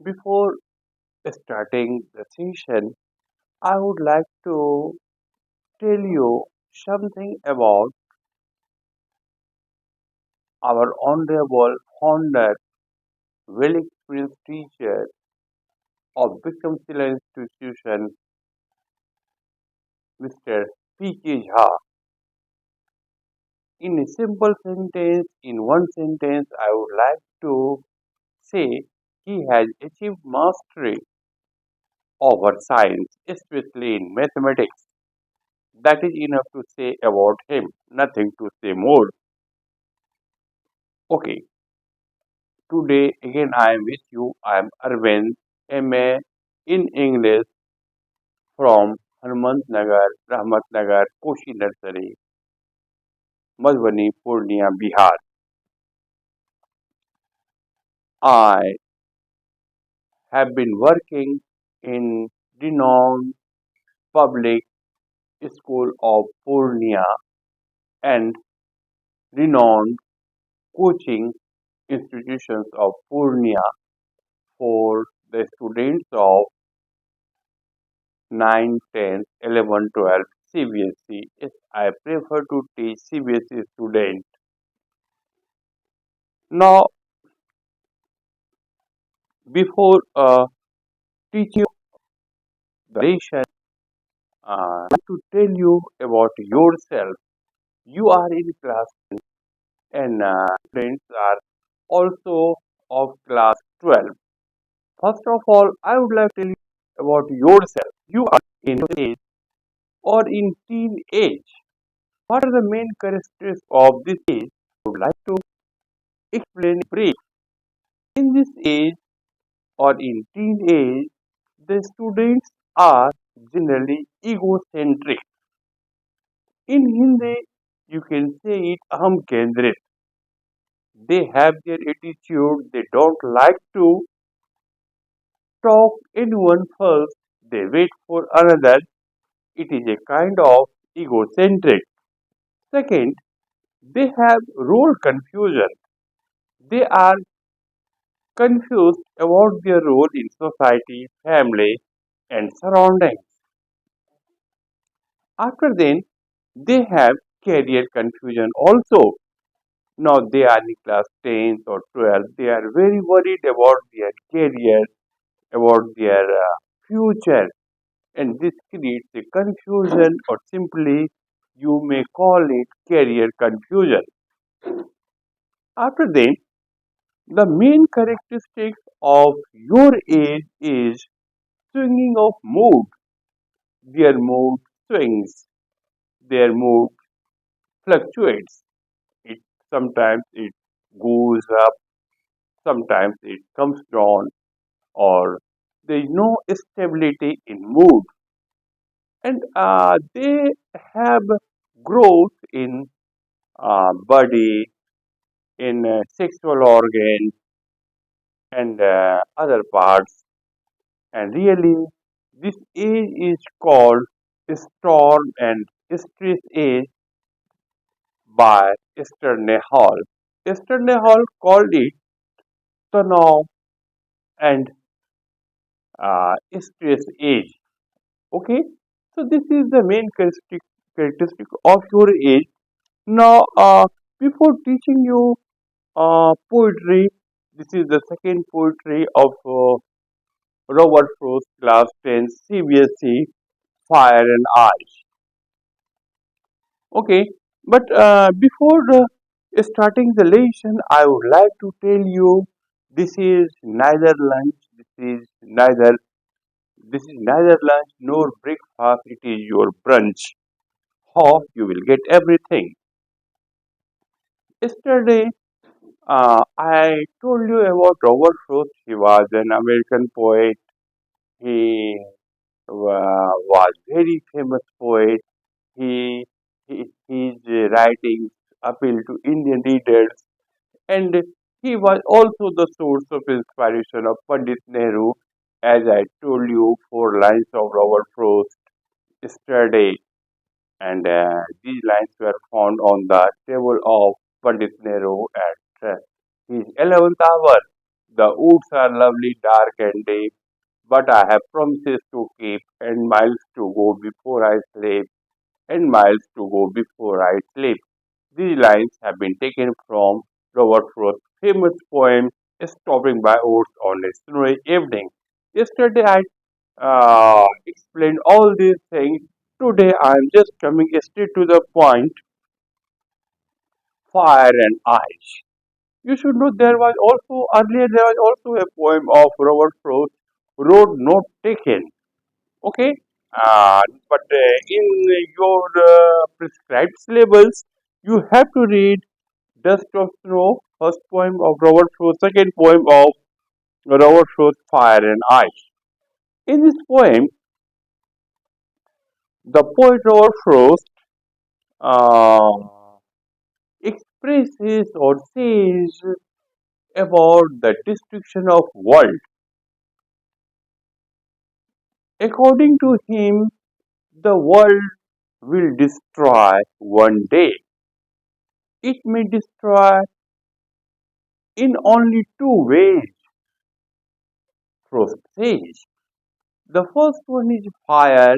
Before starting the session, I would like to tell you something about our honorable, honored, well experienced teacher of Bikram Sila Institution, Mr. P.K. Jha. In a simple sentence, in one sentence, I would like to say he has achieved mastery over science, especially in mathematics. That is enough to say about him, nothing to say more. Okay, today again I am with you. I am Arvind, MA in English from Harmant Nagar, Rahmat Nagar, Koshi Nursery, Madhubani, Purnia, Bihar. I have been working in renowned public school of Purnia and renowned coaching institutions of Purnia for the students of 9, 10, 11, 12 CBSE. Yes, I prefer to teach CBSE students. Now, before teaching the lesson, I want to tell you about yourself. You are in class and students are also of class 12. First of all, I would like to tell you about yourself. You are in age or in teen age. What are the main characteristics of this age? I would like to explain brief. In this age or in teen age, the students are generally egocentric. In Hindi, you can say it aham kendrit. They have their attitude, they don't like to talk anyone first, they wait for another. It is a kind of egocentric. Second, they have role confusion. They are confused about their role in society, family, and surroundings. After then, they have career confusion also. Now they are in class 10 or 12. They are very worried about their career, about their future, and this creates a confusion, or simply you may call it career confusion. After then, the main characteristics of your age is swinging of mood. Their mood swings, their mood fluctuates. It sometimes it goes up, sometimes it comes down, or there is no stability in mood, and they have growth in body, in sexual organs, and other parts. And really, this age is called storm and stress age by Esther Hall. Esther Hall called it Tanav and stress age. Okay, so this is the main characteristic of your age. Now, before teaching you poetry, this is the second poetry of Robert Frost, class 10 CBSE, Fire and Ice. Okay, but before starting the lesson, I would like to tell you this is neither lunch, this is neither lunch nor breakfast. It is your brunch. How you will get everything. Yesterday, I told you about Robert Frost. He was an American poet. He was very famous poet. He, his writings appeal to Indian readers, and he was also the source of inspiration of Pandit Nehru. As I told you, four lines of Robert Frost yesterday, and these lines were found on the table of Pandit Nehru at his 11th hour. The woods are lovely, dark and deep, but I have promises to keep and miles to go before I sleep, and miles to go before I sleep. These lines have been taken from Robert Frost's famous poem Stopping by Woods on a Snowy Evening. Yesterday I explained all these things. Today I am just coming straight to the point, fire and ice. You should know there was also a poem of Robert Frost, Road Not Taken. Okay, but in your prescribed syllables, you have to read Dust of Snow, first poem of Robert Frost, second poem of Robert Frost, Fire and Ice. In this poem, the poet Robert Frost uh, expresses or says about the destruction of world. According to him, the world will destroy one day. It may destroy in only two ways, Frost says. The first one is fire,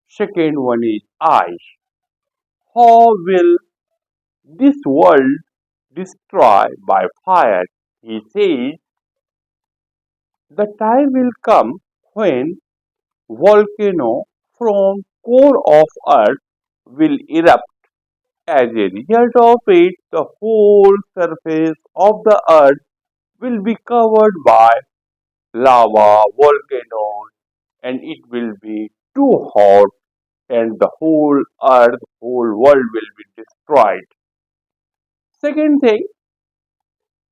second one is ice. How will this world destroy by fire? He says the time will come when volcano from core of earth will erupt. As a result of it, the whole surface of the earth will be covered by lava, volcanoes, and it will be too hot, and the whole earth, whole world will be destroyed. Second thing,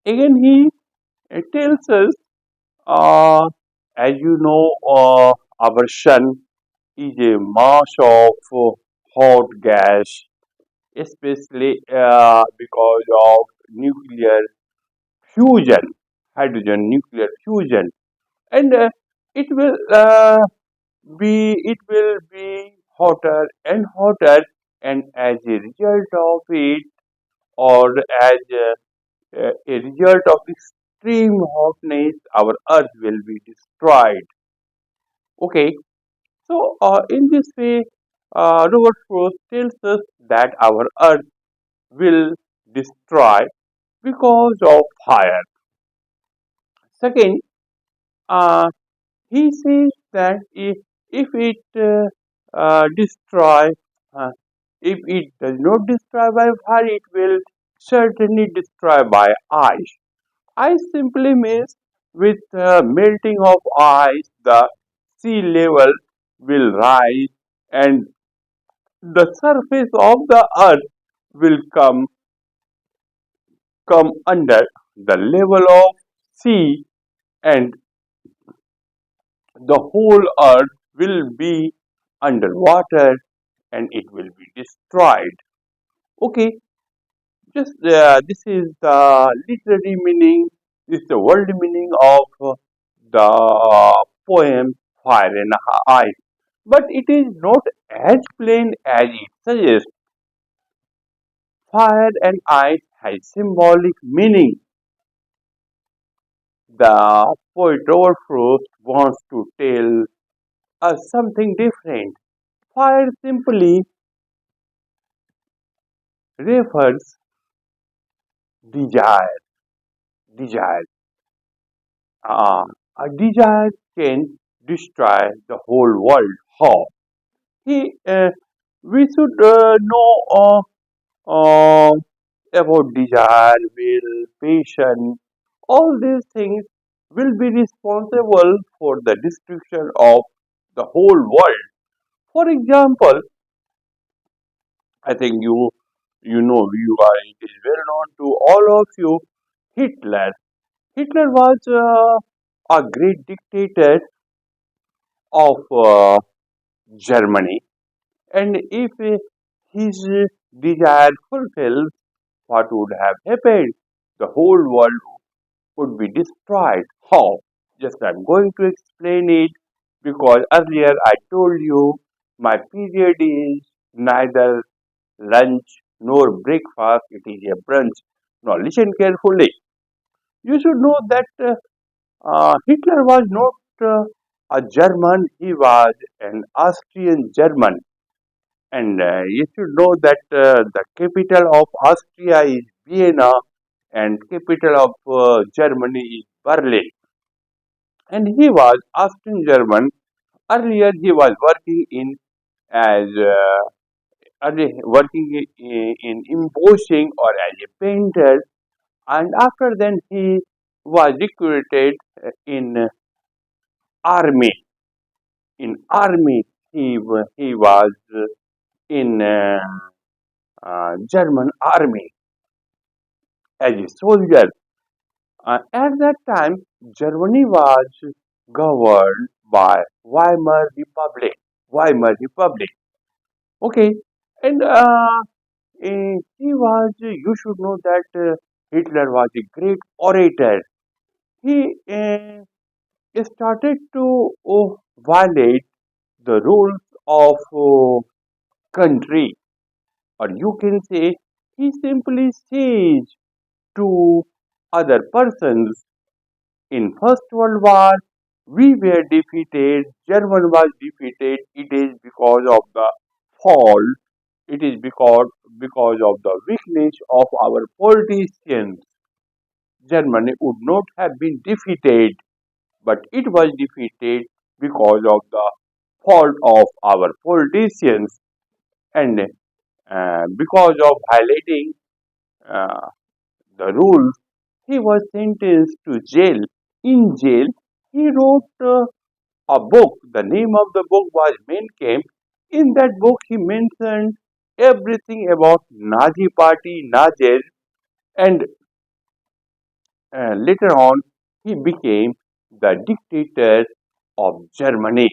again he tells us, uh, as you know, our sun is a mass of hot gas, especially because of nuclear fusion, hydrogen nuclear fusion, and it will be hotter and hotter, and as a result of it, or as a result of extreme hotness, our earth will be destroyed. Okay, so in this way, Robert Frost tells us that our earth will destroy because of fire. Second, uh, he says that if it destroy, uh, if it does not destroy by fire, it will certainly destroy by ice. Ice simply means with melting of ice, the sea level will rise and the surface of the earth will come under the level of sea, and the whole earth will be underwater and it will be destroyed. Okay, just this is the literary meaning, this is the world meaning of the poem Fire and Ice. But it is not as plain as it suggests. Fire and ice has symbolic meaning. The poet Robert Frost wants to tell us something different. Fire simply refers desire. Desire. Uh, a desire can destroy the whole world. How? He, we should know uh, about desire, will, patience. All these things will be responsible for the destruction of the whole world. For example, I think you know you are it is well known to all of you. Hitler. Hitler was a great dictator of Germany, and if his desire fulfilled, what would have happened? The whole world would be destroyed. How? Just I'm going to explain it because earlier I told you my period is neither lunch nor breakfast, it is a brunch. Now listen carefully. You should know that Hitler was not a German, he was an Austrian German. And you should know that the capital of Austria is Vienna and capital of Germany is Berlin. And he was Austrian German. Earlier he was working in as working in embossing or as a painter, and after then he was recruited in army. In army, he was in German army as a soldier. At that time, Germany was governed by Weimar Republic. Weimar Republic. Okay, and he was. You should know that Hitler was a great orator. He started to violate the rules of country, or you can say he simply says to other persons, in First World War we were defeated, German was defeated, it is because of the fall, it is because of the weakness of our politicians. Germany would not have been defeated, but it was defeated because of the fault of our politicians, and because of violating uh, the rules, he was sentenced to jail. In jail, he wrote a book. The name of the book was Mein Kampf. In that book, he mentioned everything about Nazi party, Nazis, and later on, he became the dictator of Germany.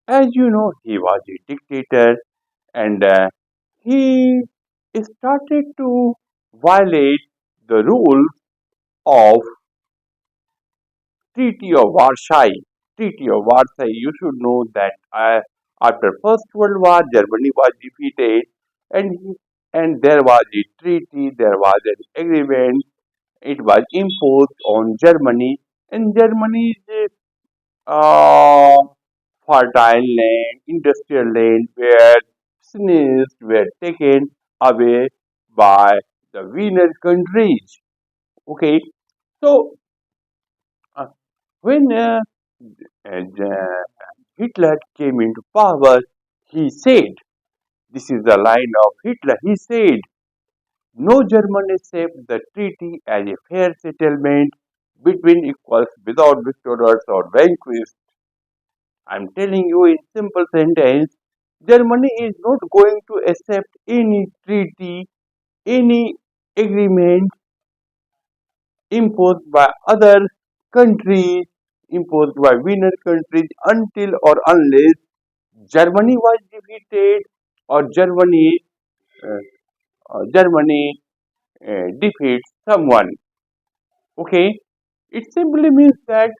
As you know, he was a dictator, and he started to violate the rules of Treaty of Versailles. Treaty of Versailles. You should know that after First World War, Germany was defeated, and and there was a treaty. There was an agreement. It was imposed on Germany, and Germany's uh, fertile land, industrial land, were taken away by the winner countries. Okay, so uh, when Hitler came into power, he said, this is the line of Hitler, he said, no German accept the treaty as a fair settlement between equals without victors or vanquished. I'm telling you in simple sentence, Germany is not going to accept any treaty, any agreement imposed by other countries, imposed by winner countries until or unless Germany was defeated or uh, Germany defeats someone. Okay, it simply means that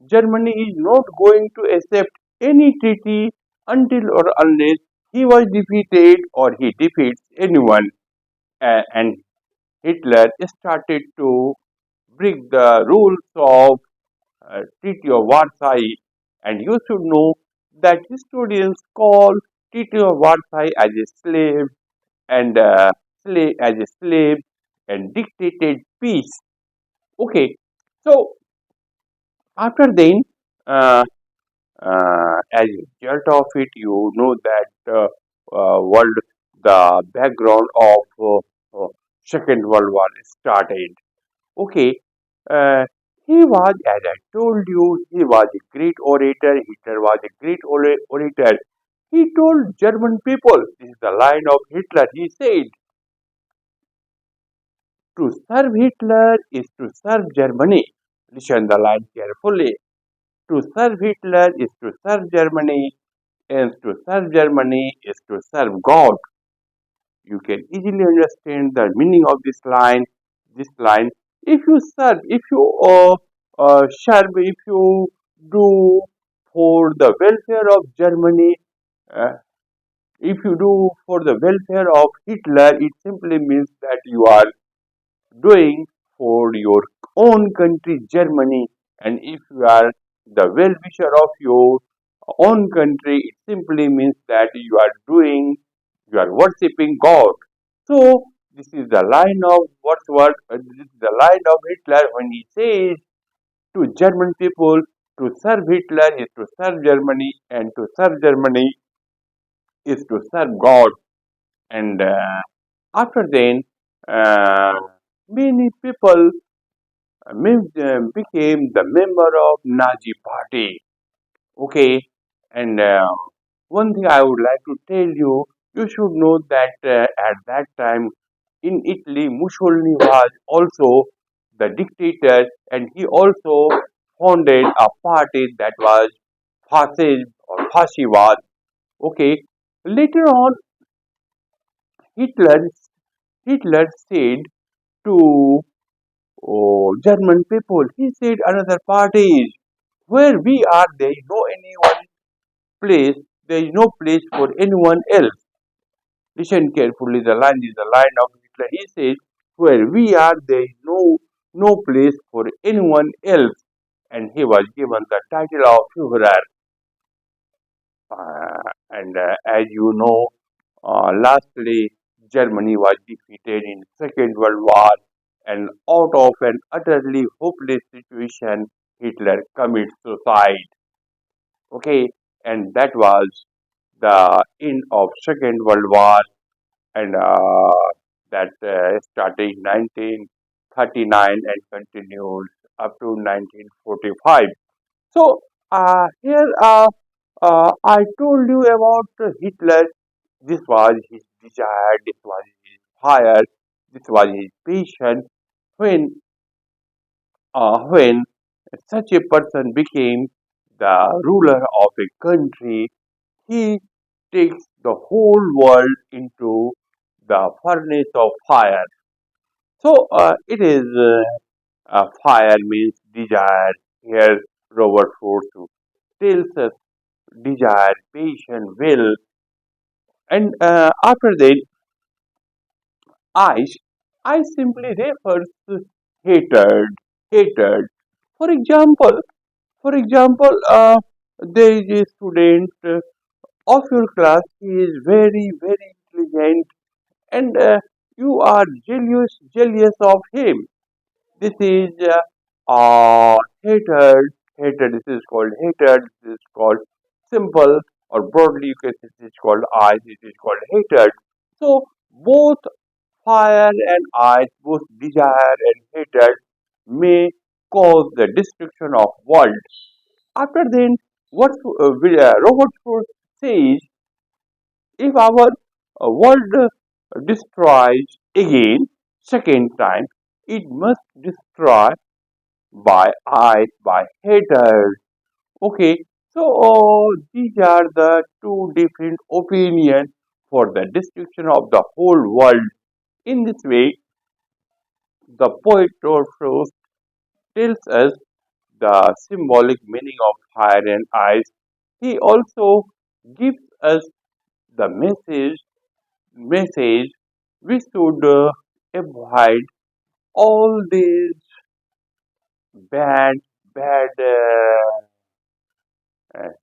Germany is not going to accept any treaty until or unless he was defeated or he defeats anyone. And Hitler started to break the rules of Treaty of Versailles, and you should know that historians call Treaty of Versailles as a slave and slave and dictated peace. Okay, so after then, uh, as a result of it, you know that world the background of Second World War started. Okay, uh, he was, as I told you, he was a great orator. Hitler was a great orator. He told German people, this is the line of Hitler. He said, to serve Hitler is to serve Germany. Listen the line carefully. To serve Hitler is to serve Germany, and to serve Germany is to serve God. You can easily understand the meaning of this line. This line, if you serve, if you serve, if you do for the welfare of Germany, uh, if you do for the welfare of Hitler, it simply means that you are doing for your own country, Germany. And if you are the well wisher of your own country, it simply means that you are worshipping God. So, this is the line of this is the line of Hitler when he says to German people to serve Hitler is to serve Germany, and to serve Germany is to serve God. And after then, uh, many people became the member of Nazi party. Okay, and one thing I would like to tell you, you should know that at that time in Italy, Mussolini was also the dictator, and he also founded a party that was fascism or fascivad. Okay, later on, Hitler Hitler said to German people, he said another parties where we are, there is no anyone place, there is no place for anyone else. Listen carefully, the line is the line of Hitler. He says, where we are, there is no place for anyone else. And he was given the title of Führer. And as you know, lastly, Germany was defeated in Second World War, and out of an utterly hopeless situation, Hitler commits suicide. Okay, and that was the end of Second World War, and that starting 1939 and continues up to 1945. So here I told you about Hitler. This was his desire, this was his fire, this was his passion. When such a person became the ruler of a country, he takes the whole world into the furnace of fire. So it is fire means desire. Here, Robert Frost tells us desire, passion, will, and after that, ice. I simply refers to hatred. Hatred. For example, there is a student of your class. He is very intelligent, and you are jealous of him. This is hatred. Hatred. This is called hatred. This is called simple, or broadly you can say this is called I. This is called hatred. So both fire and ice, both desire and hatred, may cause the destruction of world. After then, what Robert Frost says, if our world destroys again, second time, it must destroy by ice, by hatred. Okay, so these are the two different opinions for the destruction of the whole world. In this way, the poet Frost tells us the symbolic meaning of fire and ice. He also gives us the message we should avoid all these bad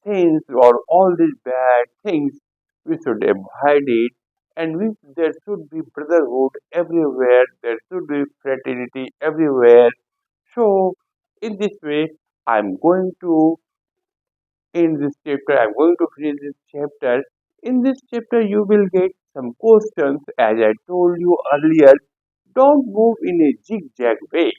things, or all these bad things. We should avoid it, and there should be brotherhood everywhere, there should be fraternity everywhere. So in this way, I'm going to end this chapter, I'm going to finish this chapter. In this chapter you will get some questions. As I told you earlier, don't move in a zigzag way.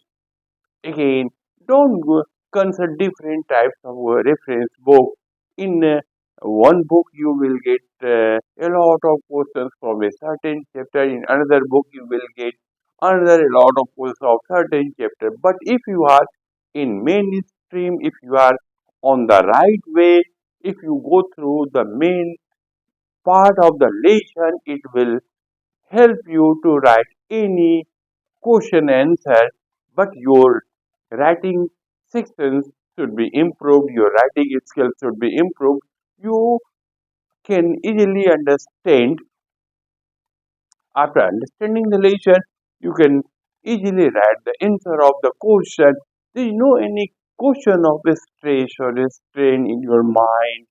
Again, don't go consult different types of reference book. In one book, you will get a lot of questions from a certain chapter. In another book, you will get another a lot of questions of certain chapter. But if you are in mainstream, if you are on the right way, if you go through the main part of the lesson, it will help you to write any question answer, but your writing sections should be improved, your writing skills should be improved. You can easily understand. After understanding the lesson, you can easily write the answer of the question. There is no any question of stress or strain in your mind.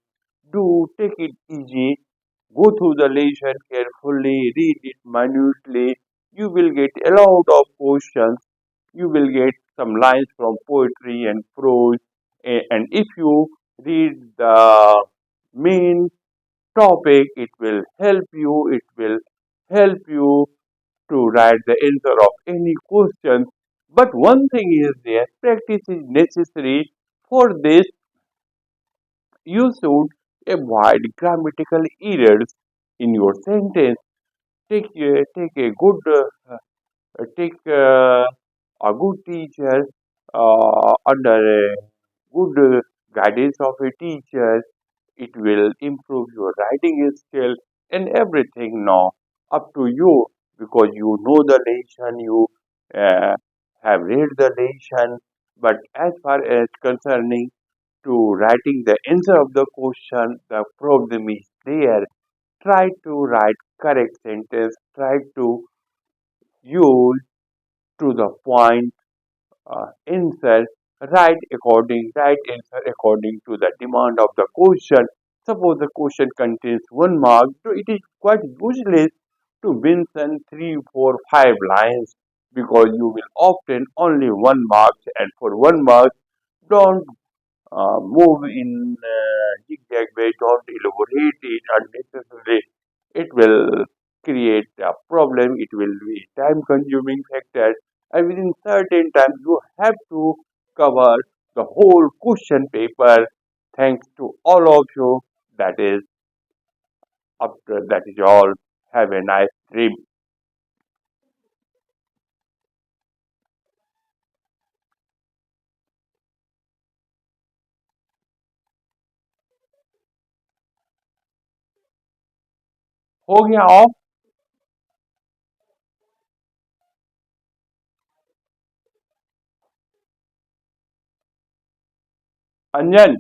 Do take it easy. Go through the lesson carefully, read it minutely. You will get a lot of questions. You will get some lines from poetry and prose. And if you read the main topic, it will help you. It will help you to write the answer of any question. But one thing is there, practice is necessary. For this, you should avoid grammatical errors in your sentence. Take a good take a good teacher under a good guidance of a teacher. It will improve your writing skill and everything now up to you because you know the lesson, you uh, have read the lesson. But as far as concerning to writing the answer of the question, the problem is there. Try to write correct sentence. Try to use to the point answer. Write answer according to the demand of the question. Suppose the question contains 1 mark, so it is quite useless to mention 3, 4, 5 lines because you will obtain only 1 mark, and for 1 mark, don't move in zigzag way, don't elaborate it unnecessarily. It will create a problem, it will be time consuming factor, and within certain time you have to cover the whole question paper. Thanks to all of you. That is after that is all. Have a nice dream. हो गया of अंजन